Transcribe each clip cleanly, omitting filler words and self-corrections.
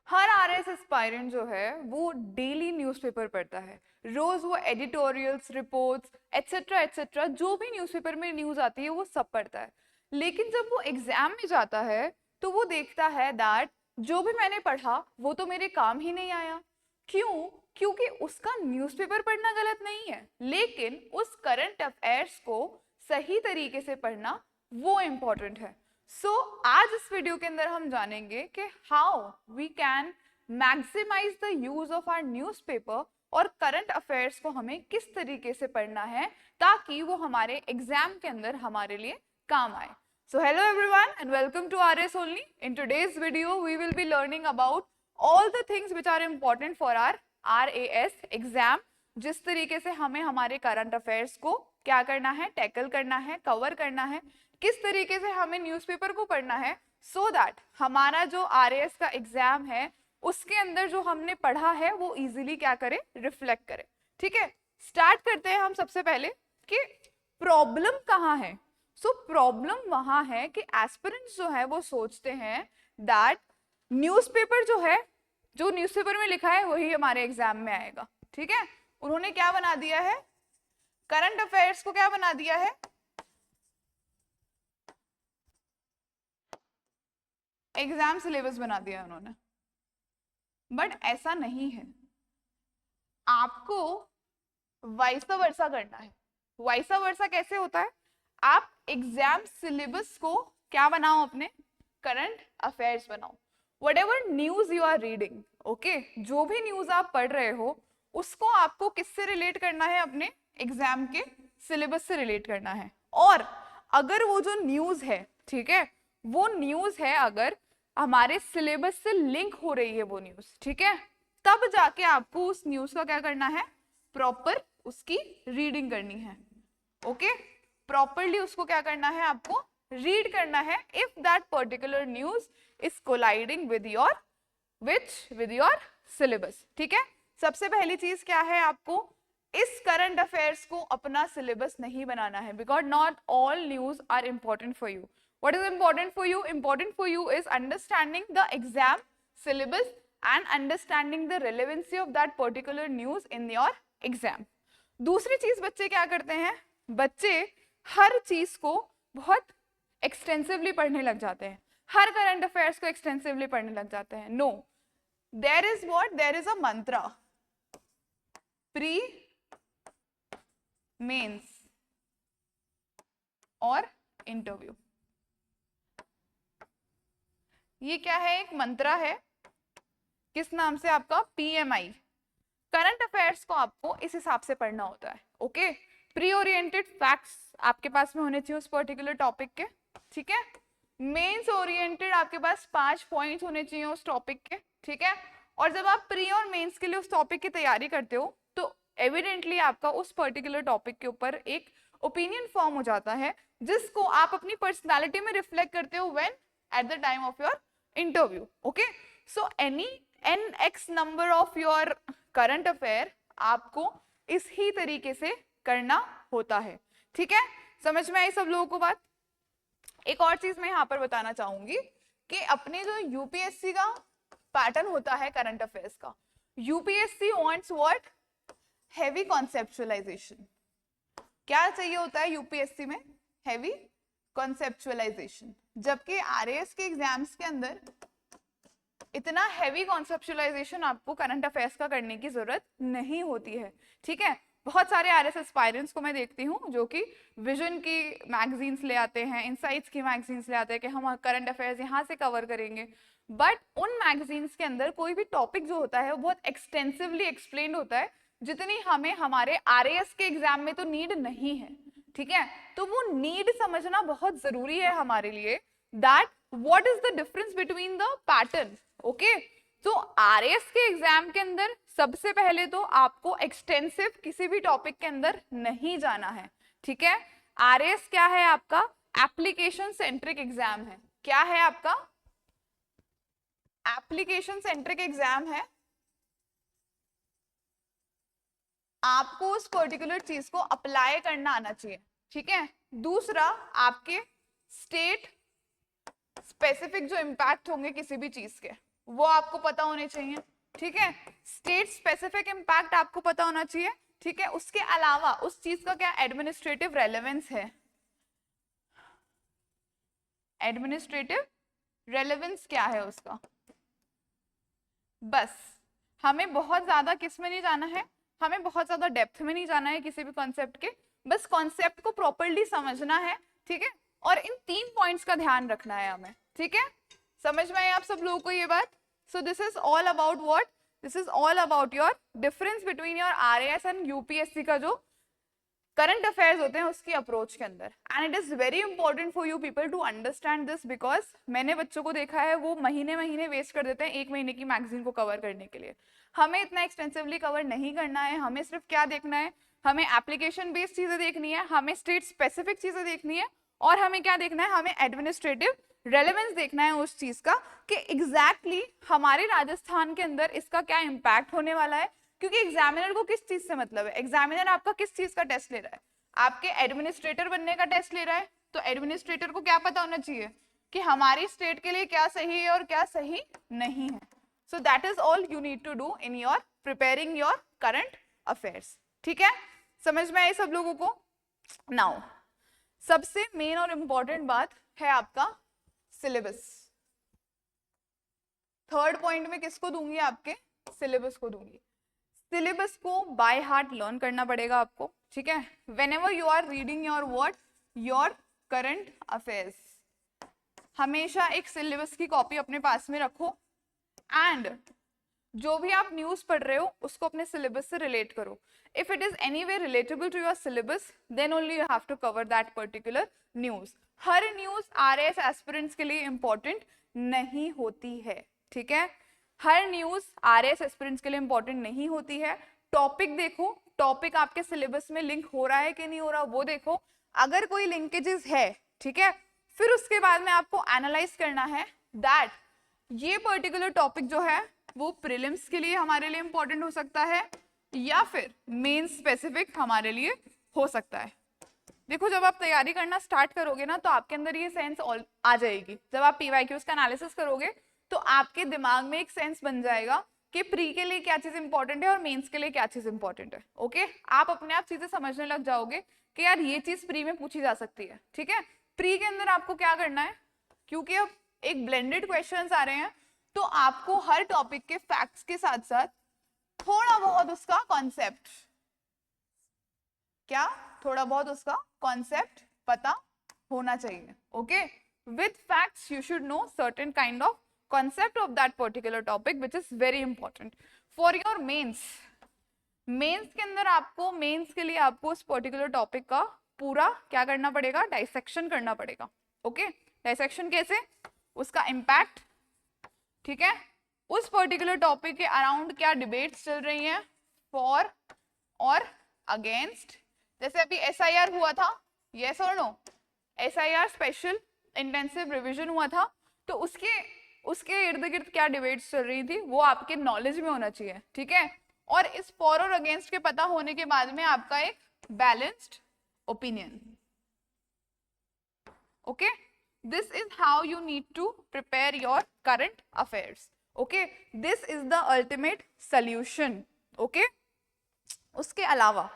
हर RS aspirant जो है वो डेली न्यूज़पेपर पढ़ता है, रोज वो एडिटोरियल्स, रिपोर्ट्स एटसेट्रा एटसेट्रा जो भी न्यूज़पेपर में न्यूज़ आती है वो सब पढ़ता है। लेकिन जब वो एग्जाम में जाता है तो वो देखता है दैट जो भी मैंने पढ़ा वो तो मेरे काम ही नहीं आया। क्यों? क्योंकि उसका न्यूज़पेपर पढ़ना गलत नहीं है, लेकिन उस करंट अफेयर्स को सही तरीके से पढ़ना वो इम्पोर्टेंट है। आज इस वीडियो के अंदर हम जानेंगे कि how we can maximise the use of our newspaper और करंट अफेयर्स को हमें किस तरीके से पढ़ना है ताकि वो हमारे एग्जाम के अंदर हमारे लिए काम आए। So hello everyone and welcome to RS Only. In today's video we will be learning about all the things which are important for our RAS exam. जिस तरीके से हमें हमारे करंट अफेयर्स को क्या करना है, टैकल करना है, कवर करना है, किस तरीके से हमें न्यूज़पेपर को पढ़ना है so that हमारा जो RAS का एग्जाम है उसके अंदर जो हमने पढ़ा है वो इजीली क्या करे, रिफ्लेक्ट करे। ठीक है, स्टार्ट करते हैं हम सबसे पहले कि प्रॉब्लम कहाँ है। प्रॉब्लम वहां है कि एस्पिरेंट्स जो है वो सोचते हैं दैट न्यूज़पेपर जो है, जो न्यूज़पेपर में लिखा है वही हमारे एग्जाम में आएगा। ठीक है, उन्होंने क्या बना दिया है, करंट अफेयर्स को क्या बना दिया है, एग्जाम सिलेबस बना दिया उन्होंने। बट ऐसा नहीं है, आपको वाइसा वर्सा करना है। वाइसा वर्सा कैसे होता है, आप एग्जाम सिलेबस को क्या बनाओ, अपने करंट अफेयर्स बनाओ। Whatever news you are reading, okay, जो भी न्यूज आप पढ़ रहे हो उसको आपको किससे रिलेट करना है, अपने एग्जाम के सिलेबस से रिलेट करना है। और अगर वो जो न्यूज है, ठीक है, वो न्यूज है अगर हमारे सिलेबस से लिंक हो रही है वो न्यूज, ठीक है, तब जाके आपको उस न्यूज का क्या करना है, प्रॉपर उसकी रीडिंग करनी है। ओके, प्रॉपरली उसको क्या करना है, आपको रीड करना है if that particular news is colliding with your syllabus. ठीक है, सबसे पहली चीज क्या है, आपको इस करंट अफेयर्स को अपना सिलेबस नहीं बनाना है, because not all news are important for you. What is important for you? Important for you is understanding the exam syllabus and understanding the relevancy of that particular news in your exam. दूसरी चीज बच्चे क्या करते हैं, बच्चे हर चीज को बहुत एक्सटेंसिवली पढ़ने लग जाते हैं, हर करंट अफेयर्स को एक्सटेंसिवली पढ़ने लग जाते हैं। No, there is what, there is a mantra, pre, mains और इंटरव्यू। ये क्या है, एक मंत्रा है, किस नाम से, आपका PMI। करंट अफेयर्स को आपको इस हिसाब से पढ़ना होता है। ओके, प्री ओरिएंटेड फैक्ट्स आपके पास में होने चाहिए उस पर्टिकुलर टॉपिक के। ठीक है, मेंस ओरिएंटेड आपके पास 5 पॉइंट होने चाहिए उस टॉपिक के। ठीक है, और जब आप प्री और मेंस के लिए उस टॉपिक की तैयारी करते हो तो एविडेंटली आपका उस पर्टिकुलर टॉपिक के ऊपर एक ओपिनियन फॉर्म हो जाता है जिसको आप अपनी पर्सनालिटी में रिफ्लेक्ट करते हो when at the time of your interview. Okay, so any nx number of your current affair आपको इस ही तरीके से करना होता है। ठीक है, समझ में आई सब लोगों को बात? एक और चीज मैं यहाँ पर बताना चाहूंगी कि अपने जो यूपीएससी का पैटर्न होता है करंट अफेयर्स का, UPSC wants what, heavy conceptualisation. क्या चाहिए होता है यूपीएससी में, हैवी कॉन्सेप्चुअलाइजेशन, जबकि आरएएस के एग्जाम्स के अंदर इतना हैवी कॉन्सेप्चुअलाइजेशन आपको करंट अफेयर्स का करने की जरूरत नहीं होती है। ठीक है, बहुत सारे आरएस एस्पायरेंट्स को मैं देखती हूँ जो कि विजन की मैगजीन्स ले आते हैं, इनसाइट्स की मैगजीन्स ले आते हैं कि हम करंट अफेयर्स यहाँ से कवर करेंगे, बट उन मैगजीन्स के अंदर कोई भी टॉपिक जो होता है वो बहुत एक्सटेंसिवली एक्सप्लेन्ड होता है, जितनी हमें हमारे आरएएस के एग्जाम में तो नीड नहीं है। ठीक है, तो वो नीड समझना बहुत जरूरी है हमारे लिए, that what is the difference between the pattern. Okay, तो आरएएस के एग्जाम के अंदर सबसे पहले तो आपको एक्सटेंसिव किसी भी टॉपिक के अंदर नहीं जाना है। ठीक है, आरएएस क्या है, आपका एप्लीकेशन सेंट्रिक एग्जाम है। क्या है आपका, एप्लीकेशन सेंट्रिक एग्जाम है। आपको उस पर्टिकुलर चीज को अप्लाई करना आना चाहिए। ठीक है, दूसरा आपके स्टेट स्पेसिफिक जो इम्पैक्ट होंगे किसी भी चीज के वो आपको पता होने चाहिए, ठीक है। स्टेट स्पेसिफिक इम्पैक्ट आपको पता होना चाहिए, ठीक है। उसके अलावा उस चीज का क्या एडमिनिस्ट्रेटिव रेलेवेंस है, एडमिनिस्ट्रेटिव रेलेवेंस क्या है उसका। बस हमें बहुत ज्यादा किस में नहीं जाना है, हमें बहुत ज्यादा डेप्थ में नहीं जाना है किसी भी कॉन्सेप्ट के, बस कॉन्सेप्ट को प्रॉपर्ली समझना है, ठीक है। और इन 3 पॉइंट्स का ध्यान रखना है हमें, ठीक है। समझ में आई आप सब लोगों को ये बात। सो this is all about what, this is all about your difference between your RAS and UPSC का जो करंट अफेयर्स होते हैं उसकी अप्रोच के अंदर। And it is very important for you people to understand this, because मैंने बच्चों को देखा है वो महीने महीने वेस्ट कर देते हैं 1 महीने की मैगजीन को कवर करने के लिए। हमें इतना एक्सटेंसिवली कवर नहीं करना है, हमें सिर्फ क्या देखना है, हमें एप्लीकेशन बेस्ड चीजें देखनी है, हमें स्टेट स्पेसिफिक चीजें देखनी है, और हमें क्या देखना है, हमें एडमिनिस्ट्रेटिव रेलेवेंस देखना है उस चीज का कि एग्जैक्टली हमारे राजस्थान के अंदर इसका क्या इम्पैक्ट होने वाला है। क्योंकि एग्जामिनर को किस चीज से मतलब है, एग्जामिनर आपका किस चीज का टेस्ट ले रहा है, आपके एडमिनिस्ट्रेटर बनने का टेस्ट ले रहा है, तो एडमिनिस्ट्रेटर को क्या पता होना चाहिए कि हमारी स्टेट के लिए क्या सही है और क्या सही नहीं है। So that is all you need to do in your preparing your current affairs, ठीक है। समझ में आई सब लोगों को। नाउ सबसे मेन और इंपॉर्टेंट बात है आपका सिलेबस। थर्ड पॉइंट में किसको दूंगी, आपके सिलेबस को दूंगी। सिलेबस को बाय हार्ट लर्न करना पड़ेगा आपको, ठीक है। Whenever you are reading your what, your current affairs, हमेशा एक सिलेबस की कॉपी अपने पास में रखो, एंड जो भी आप न्यूज पढ़ रहे हो उसको अपने सिलेबस से रिलेट करो। If it is any way relatable to your syllabus, then only you have to cover that particular news. हर न्यूज आरएएस एस्पिरेंट्स के लिए इंपॉर्टेंट नहीं होती है, ठीक है। हर न्यूज आरएएस एस्पिरेंट्स के लिए इंपॉर्टेंट नहीं होती है। टॉपिक देखो, टॉपिक आपके सिलेबस में लिंक हो रहा है कि नहीं हो रहा वो देखो, अगर कोई लिंकेजेस है, ठीक है, फिर उसके बाद में आपको एनालाइज करना है दैट ये पर्टिकुलर टॉपिक जो है वो प्रीलिम्स के लिए हमारे लिए इंपॉर्टेंट हो सकता है या फिर मेन स्पेसिफिक हमारे लिए हो सकता है। देखो जब आप तैयारी करना स्टार्ट करोगे ना तो आपके अंदर ये सेंस आ जाएगी। जब आप पीवाईक्यूज का एनालिसिस करोगे तो आपके दिमाग में एक सेंस बन जाएगा कि प्री के लिए क्या चीज इंपॉर्टेंट है और मेंस के लिए क्या चीज इंपॉर्टेंट है। ओके, आप अपने आप चीजें समझने लग जाओगे कि यार ये चीज प्री में पूछी जा सकती है, ठीक है। प्री के अंदर आपको क्या करना है, क्योंकि अब एक ब्लेंडेड क्वेश्चंस आ रहे हैं, तो आपको हर टॉपिक के फैक्ट्स के साथ साथ थोड़ा बहुत उसका कॉन्सेप्ट, क्या थोड़ा बहुत उसका कॉन्सेप्ट पता होना चाहिए। Okay, with facts you should know certain kind of concept of that particular topic which is very important for your mains। Mains के अंदर आपको, मेंस के लिए आपको उस पर्टिकुलर टॉपिक का पूरा क्या करना पड़ेगा, डाइसेक्शन करना पड़ेगा। ओके, डाइसेक्शन कैसे, उसका इम्पैक्ट, ठीक है, उस पर्टिकुलर टॉपिक के अराउंड क्या डिबेट्स चल रही हैं फॉर और अगेंस्ट। जैसे अभी एसआईआर हुआ था, यस और no, SIR special intensive revision हुआ था, तो उसके इर्द गिर्द क्या डिबेट्स चल रही थी वो आपके नॉलेज में होना चाहिए, ठीक है। और इस फॉर और अगेंस्ट के पता होने के बाद में आपका एक balanced opinion. Okay, this is how you need to prepare your current affairs. Okay, this is the ultimate solution. Okay, उसके अलावा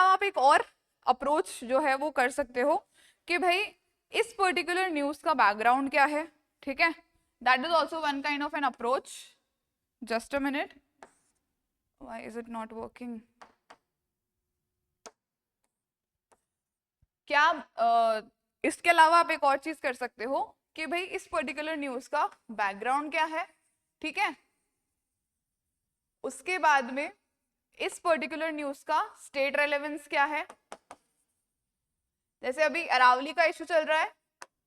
आप एक और अप्रोच जो है वो कर सकते हो कि भाई इस पर्टिकुलर न्यूज का बैकग्राउंड क्या है, ठीक है। That is also one kind of an approach. Just a minute. Why is it not working? क्या इसके अलावा आप एक और चीज कर सकते हो कि भाई इस पर्टिकुलर न्यूज का बैकग्राउंड क्या है, ठीक है। उसके बाद में इस पर्टिकुलर न्यूज का स्टेट रेलेवेंस क्या है। जैसे अभी अरावली का इशू चल रहा है,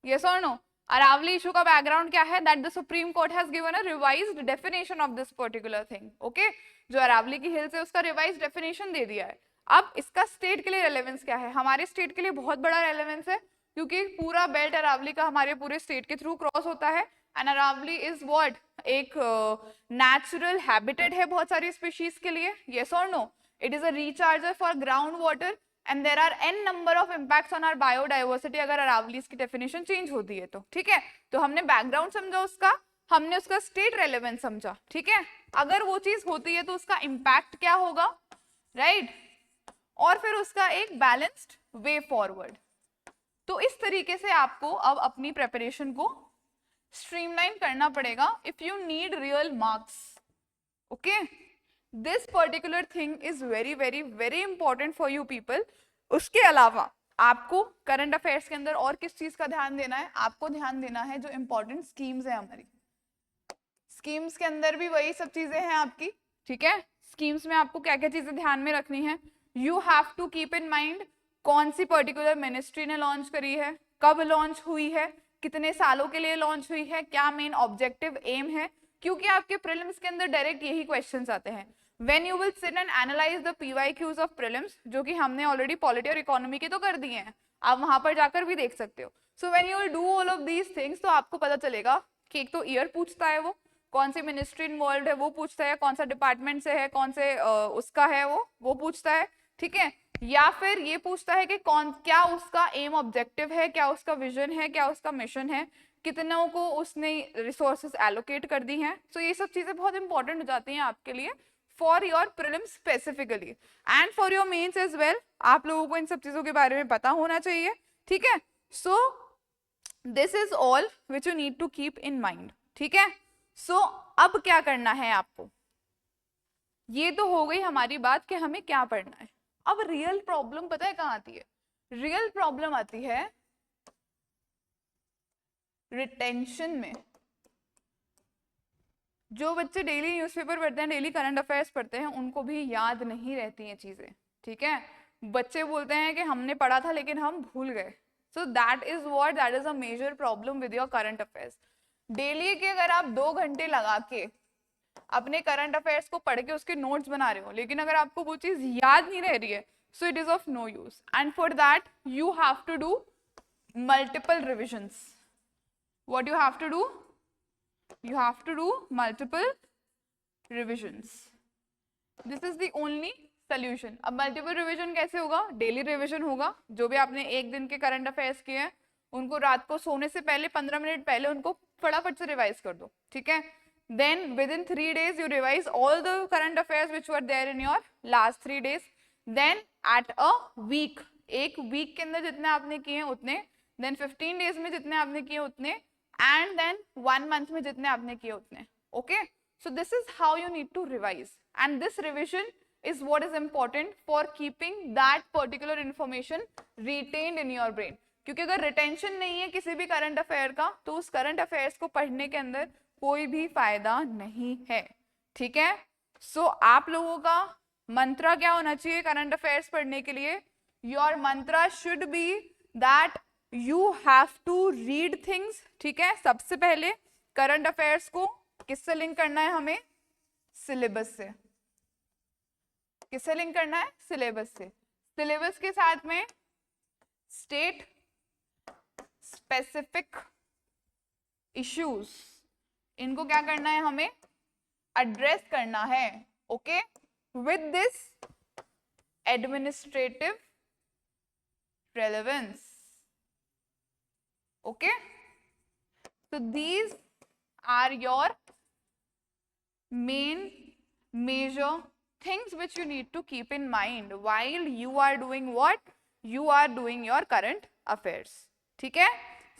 यस और नो, अरावली इशू का बैकग्राउंड क्या है, that the supreme court has given a revised definition of this particular thing. Okay, जो अरावली की हिल्स है उसका रिवाइज्ड डेफिनेशन दे दिया है। अब इसका स्टेट के लिए रेलेवेंस क्या है, हमारे स्टेट के लिए बहुत बड़ा रेलेवेंस है, क्योंकि पूरा बेल्ट अरावली का हमारे पूरे स्टेट के थ्रू क्रॉस होता है। एंड अरावली इज व्हाट, एक नेचुरल हैबिटेट है बहुत सारी स्पीशीज के लिए, यस और no. It is a recharger for ground water and there are n number of impacts on our biodiversity अगर अरावलीज की डेफिनेशन चेंज होती है तो, ठीक है। तो हमने बैकग्राउंड समझा उसका, हमने उसका स्टेट रेलेवेंस समझा, ठीक है, अगर वो चीज होती है तो उसका इम्पैक्ट क्या होगा, राइट, और फिर उसका एक बैलेंस्ड वे फॉरवर्ड। तो इस तरीके से आपको अब अपनी प्रिपरेशन को स्ट्रीमलाइन करना पड़ेगा if you need real marks, okay. This particular thing is very very very important for you people. उसके अलावा आपको करंट अफेयर्स के अंदर और किस चीज का ध्यान देना है, आपको ध्यान देना है जो इंपॉर्टेंट स्कीम्स है हमारी, स्कीम्स के अंदर भी वही सब चीजें हैं आपकी, ठीक है। स्कीम्स में आपको क्या क्या चीजें ध्यान में रखनी है, you have to keep in mind कौन सी पर्टिकुलर मिनिस्ट्री ने लॉन्च करी है, कब लॉन्च हुई है, कितने सालों के लिए लॉन्च हुई है, क्या मेन ऑब्जेक्टिव एम है, क्योंकि आपके प्रीलिम्स के अंदर डायरेक्ट यही क्वेश्चंस आते हैं। When you will sit and analyze the PYQs of prelims, जो कि हमने ऑलरेडी पॉलिटी और इकोनॉमी के तो कर दिए हैं, आप वहां पर जाकर भी देख सकते हो। So when you will do all of these things, तो आपको पता चलेगा कि एक तो ईयर पूछता है वो, कौन सी मिनिस्ट्री इन्वॉल्व है वो पूछता है, कौन सा डिपार्टमेंट से है, कौन से उसका है वो पूछता है, ठीक है, या फिर ये पूछता है कि कौन क्या उसका एम ऑब्जेक्टिव है, क्या उसका विजन है, क्या उसका मिशन है, कितनों को उसने रिसोर्सेज एलोकेट कर दी हैं। सो ये सब चीजें बहुत इंपॉर्टेंट हो जाती हैं आपके लिए for your prelims specifically and for your mains as well. आप लोगों को इन सब चीजों के बारे में पता होना चाहिए, ठीक है। So this is all which you need to keep in mind, ठीक है। सो अब क्या करना है आपको, ये तो हो गई हमारी बात कि हमें क्या पढ़ना है। अब रियल प्रॉब्लम पता है कहाँ आती है, रियल प्रॉब्लम आती है रिटेंशन में। जो बच्चे डेली न्यूज़पेपर पढ़ते हैं, डेली करंट अफेयर्स पढ़ते हैं, उनको भी याद नहीं रहती हैं चीजें, ठीक है। बच्चे बोलते हैं कि हमने पढ़ा था लेकिन हम भूल गए। So that is a major problem with your current affairs. Daily के अगर आप 2 घंटे लगा के अपने करंट अफेयर्स को पढ़ के उसके नोट्स बना रहे हो, लेकिन अगर आपको वो चीज याद नहीं रह रही है, so it is of no use and for that you have to do multiple revisions. What you have to do, you have to do multiple revisions. This is the only solution. अब multiple revision कैसे होगा, daily revision होगा। जो भी आपने एक दिन के करंट अफेयर्स किए हैं उनको रात को सोने से पहले 15 मिनट पहले उनको फटाफट से रिवाइज कर दो, ठीक है। Then within 3 days you revise all the current affairs which were there in your last 3 days. Then at a week, एक वीक के अंदर जितने आपने किए हैं उतने, then 15 डेज में जितने आपने किए उतने, and then 1 month में जितने आपने किए उतने, okay. So this is how you need to revise and this revision is what is important for keeping that particular information retained in your brain. क्योंकि अगर रिटेंशन नहीं है किसी भी करंट अफेयर का तो उस करंट अफेयर्स को पढ़ने के अंदर कोई भी फायदा नहीं है, ठीक है। सो आप लोगों का मंत्रा क्या होना चाहिए करंट अफेयर्स पढ़ने के लिए, your mantra should be that you have to read things, ठीक है। सबसे पहले करंट अफेयर्स को किससे लिंक करना है, हमें सिलेबस से। किससे लिंक करना है, सिलेबस से। सिलेबस के साथ में स्टेट स्पेसिफिक इश्यूज, इनको क्या करना है, हमें एड्रेस करना है, okay, with this administrative relevance, okay. So these are your main major things which you need to keep in mind while you are doing what, you are doing your current affairs, ठीक है।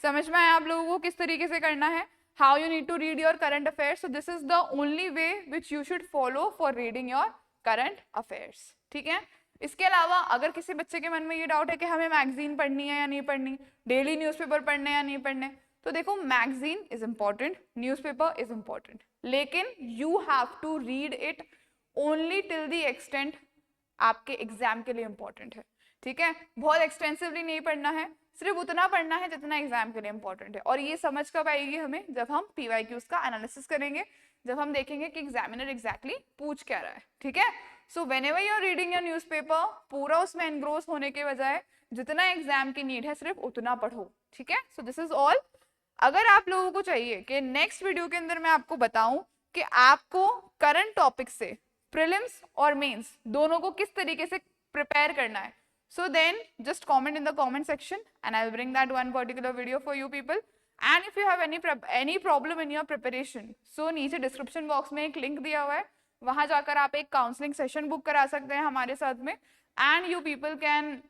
समझ में आया आप लोगों को किस तरीके से करना है, how you need to read your current affairs. So this is the only way which you should follow for reading your current affairs, ठीक है। इसके अलावा अगर किसी बच्चे के मन में ये डाउट है कि हमें मैगजीन पढ़नी है या नहीं पढ़नी, डेली न्यूज़पेपर पढ़ने या नहीं पढ़ने, तो देखो magazine is important, newspaper is important, लेकिन you have to read it only till the extent आपके एग्जाम के लिए इम्पॉर्टेंट है, ठीक है। बहुत एक्सटेंसिवली नहीं पढ़ना है, सिर्फ उतना पढ़ना है जितना एग्जाम के लिए इम्पॉर्टेंट है। और ये समझ कब आएगी हमें, जब हम PYQs का एनालिसिस करेंगे, जब हम देखेंगे कि एग्जामिनर एग्जैक्टली पूछ क्या रहा है, ठीक है। So whenever you are reading your newspaper, पूरा उसमें एनग्रोस होने के बजाय जितना एग्जाम की नीड है सिर्फ उतना पढ़ो, ठीक है। So this is all. अगर आप लोगों को चाहिए कि नेक्स्ट वीडियो के अंदर मैं आपको बताऊं कि आपको करंट टॉपिक से प्रीलिम्स और मेंस दोनों को किस तरीके से प्रिपेयर करना है, so then just comment in the comment section and I will bring that one particular video for you people and if you have any problem in your preparation, so नीचे description box में एक link दिया हुआ है, वहां जाकर आप एक काउंसलिंग सेशन बुक करा सकते हैं हमारे साथ में, and you people can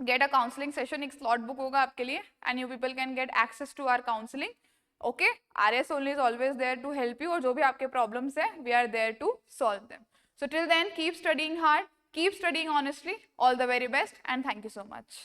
get a counselling session, एक स्लॉट बुक होगा आपके लिए, and you people can get access to our counselling. Okay, RS only is always there to help you, और जो भी आपके प्रॉब्लम्स है, we are there to solve them. So till then, keep studying hard, keep studying honestly. All the very best, and thank you so much.